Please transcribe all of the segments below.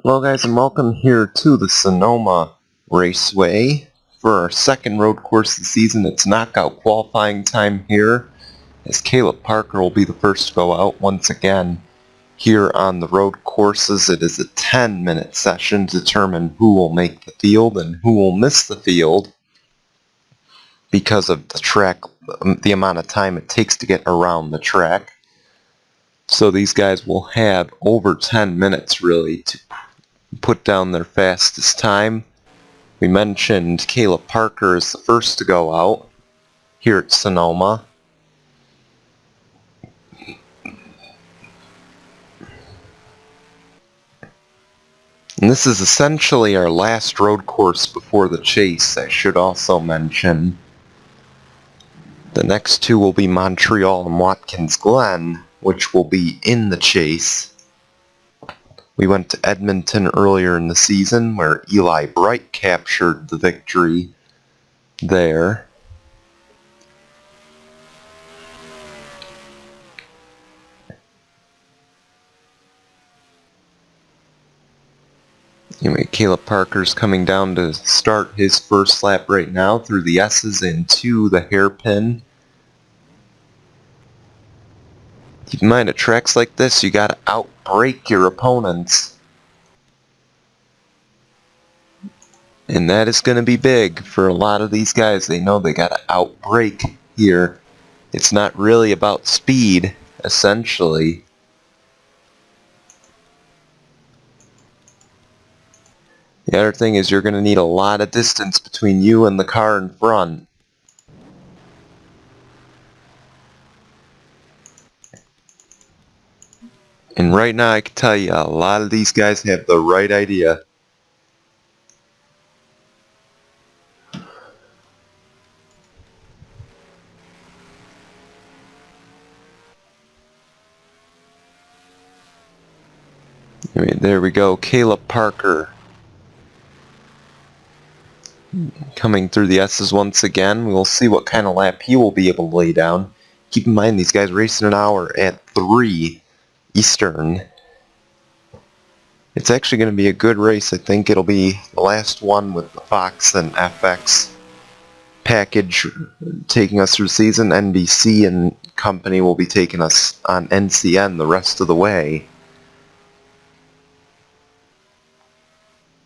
Hello guys and welcome here to the Sonoma Raceway for our second road course of the season. It's knockout qualifying time here as Caleb Parker will be the first to go out once again. Here on the road courses it is a 10-minute session to determine who will make the field and who will miss the field because of the track, the amount of time it takes to get around the track. So these guys will have over 10 minutes really to put down their fastest time. We mentioned Caleb Parker is the first to go out here at Sonoma. And this is essentially our last road course before the chase, I should also mention. The next two will be Montreal and Watkins Glen, which will be in the chase. We went to Edmonton earlier in the season where Eli Bright captured the victory there. Anyway, Caleb Parker's coming down to start his first lap right now through the S's into the hairpin. Keep in mind, at tracks like this, you gotta outbrake your opponents. And that is gonna be big for a lot of these guys. They know they gotta outbrake here. It's not really about speed, essentially. The other thing is you're gonna need a lot of distance between you and the car in front. And right now I can tell you, a lot of these guys have the right idea. There we go, Caleb Parker coming through the S's once again. We'll see what kind of lap he will be able to lay down. Keep in mind these guys racing an hour at 3 Eastern. It's actually going to be a good race. I think it'll be the last one with the Fox and FX package taking us through the season. NBC and company will be taking us on NCN the rest of the way.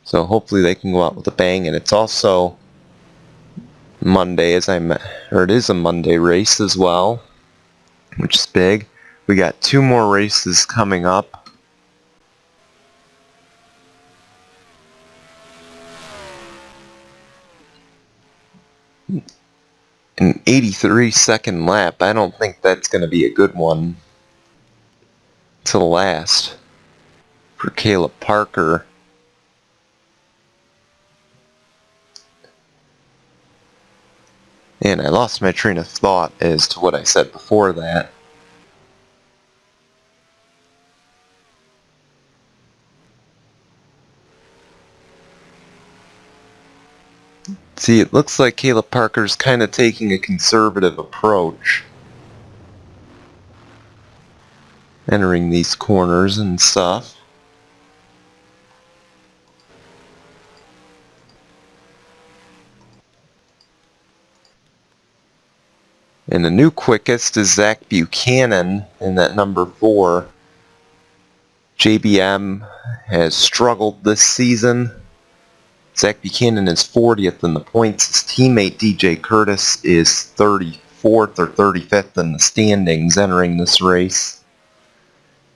So hopefully they can go out with a bang. And it's also Monday, it is a Monday race as well, which is big. We got 2 more races coming up. An 83-second lap. I don't think that's going to be a good one to the last for Caleb Parker. And I lost my train of thought as to what I said before that. See, it looks like Caleb Parker's kind of taking a conservative approach, entering these corners and stuff. And the new quickest is Zach Buchanan in that number 4. JBM has struggled this season. Zach Buchanan is 40th in the points. His teammate DJ Curtis is 34th or 35th in the standings entering this race.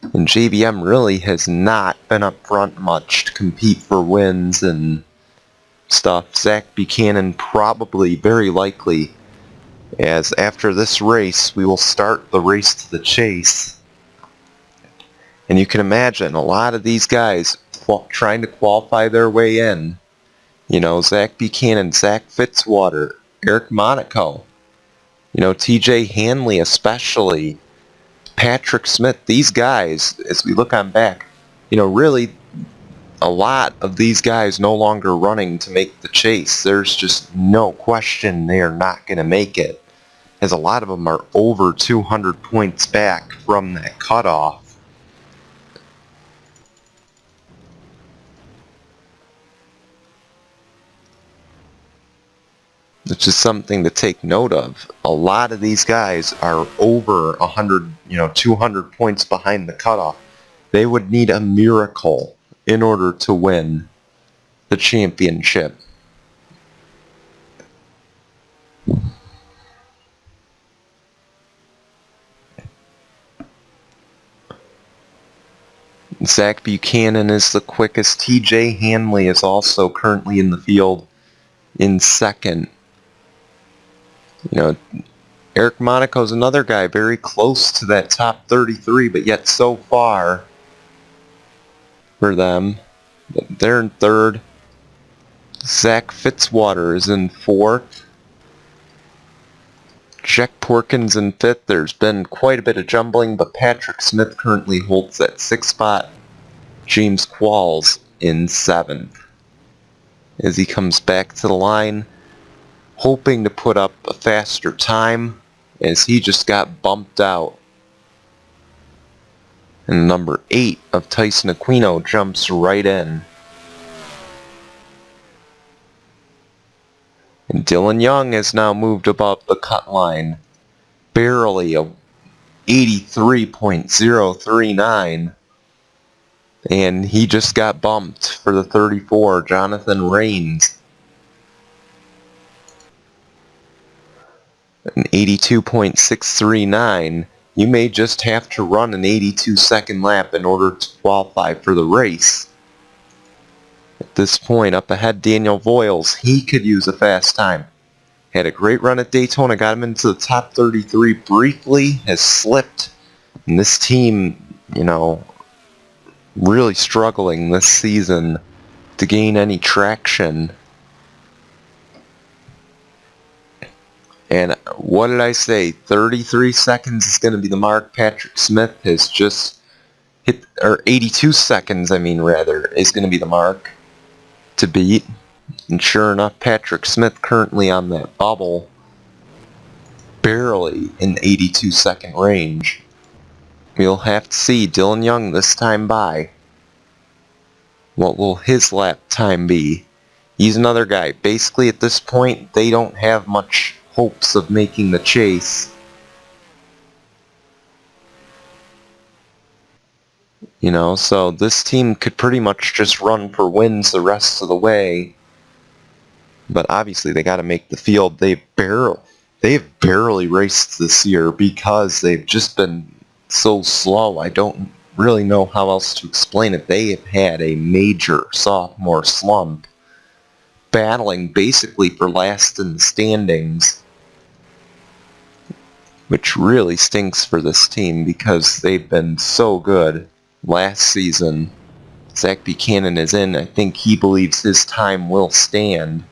And JBM really has not been up front much to compete for wins and stuff. Zach Buchanan probably, very likely, as after this race we will start the race to the chase. And you can imagine a lot of these guys trying to qualify their way in. You know, Zach Buchanan, Zach Fitzwater, Eric Monaco, you know, TJ Hanley especially, Patrick Smith, these guys, as we look on back, you know, really a lot of these guys no longer running to make the chase. There's just no question they are not going to make it, as a lot of them are over 200 points back from that cutoff. which is something to take note of. A lot of these guys are over 100, 200 points behind the cutoff. They would need a miracle in order to win the championship. Zach Buchanan is the quickest. TJ Hanley is also currently in the field in second. Eric Monaco's another guy very close to that top 33, but yet so far for them. They're in third. Zach Fitzwater is in fourth. Jack Porkins in fifth. There's been quite a bit of jumbling, but Patrick Smith currently holds that sixth spot. James Qualls in seventh. As he comes back to the line, hoping to put up a faster time, as he just got bumped out. And number 8 of Tyson Aquino jumps right in. And Dylan Young has now moved above the cut line. Barely a 83.039. And he just got bumped for the 34, Jonathan Rains. An 82.639. You may just have to run an 82-second lap in order to qualify for the race. At this point, up ahead, Daniel Voiles. He could use a fast time. Had a great run at Daytona, got him into the top 33 briefly, has slipped. And this team, really struggling this season to gain any traction. And what did I say? 33 seconds is going to be the mark. Patrick Smith has just hit, or 82 seconds, is going to be the mark to beat. And sure enough, Patrick Smith currently on that bubble, barely in the 82-second range. We'll have to see Dylan Young this time by. What will his lap time be? He's another guy. Basically, at this point, they don't have much hopes of making the chase. So this team could pretty much just run for wins the rest of the way. But obviously they got to make the field. They've barely raced this year because they've just been so slow. I don't really know how else to explain it. They have had a major sophomore slump, battling basically for last in the standings, which really stinks for this team because they've been so good last season. Zach Buchanan is in. I think he believes his time will stand.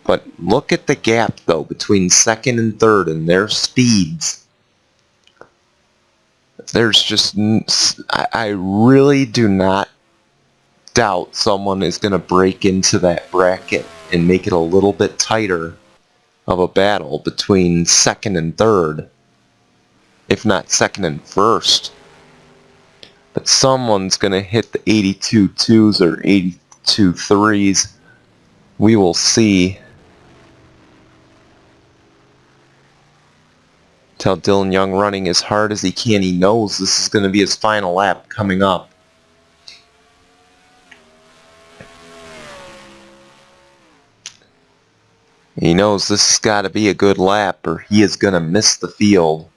But look at the gap, though, between second and third and their speeds. There's just... I really do not doubt someone is going to break into that bracket and make it a little bit tighter of a battle between second and third, if not second and first. But someone's going to hit the 82 twos or 82 threes. We will see. Tell Dylan Young running as hard as he can. He knows this is going to be his final lap coming up. He knows this has got to be a good lap or he is going to miss the field.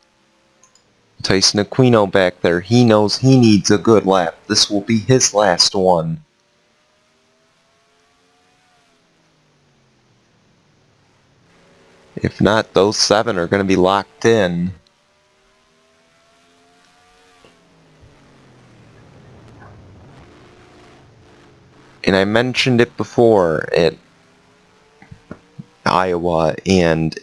Tyson Aquino back there, he knows he needs a good lap. This will be his last one. If not, those 7 are going to be locked in. And I mentioned it before at Iowa and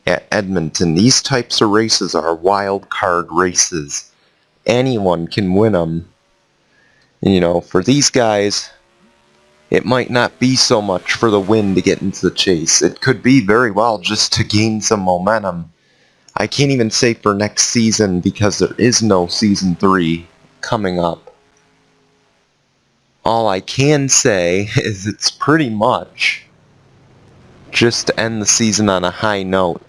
at Edmonton. These types of races are wild card races. Anyone can win them. And, for these guys, it might not be so much for the win to get into the chase. It could be very well just to gain some momentum. I can't even say for next season because there is no Season 3 coming up. All I can say is it's pretty much just to end the season on a high note.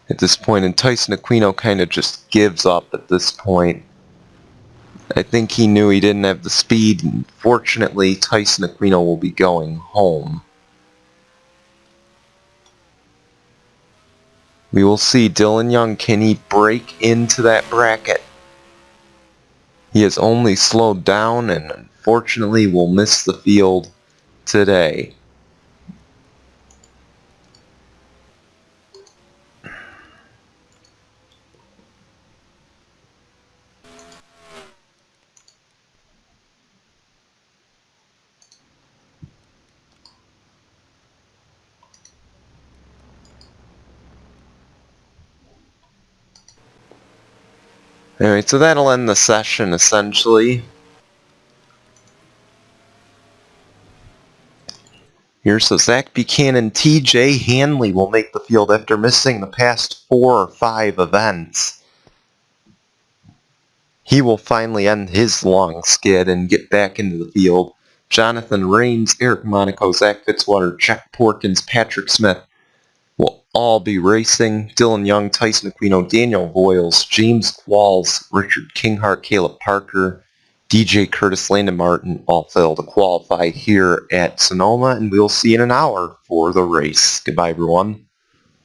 At this point, and Tyson Aquino kind of just gives up at this point. I think he knew he didn't have the speed, and fortunately, Tyson Aquino will be going home. We will see Dylan Young, can he break into that bracket? He has only slowed down and unfortunately will miss the field today. Alright, so that'll end the session essentially. Here, so Zach Buchanan, TJ Hanley will make the field after missing the past 4 or 5 events. He will finally end his long skid and get back into the field. Jonathan Raines, Eric Monaco, Zach Fitzwater, Jack Porkins, Patrick Smith will all be racing. Dylan Young, Tyson Aquino, Daniel Voiles, James Qualls, Richard Kinghart, Caleb Parker, DJ Curtis, Landon Martin all fail to qualify here at Sonoma, and we'll see you in an hour for the race. Goodbye, everyone.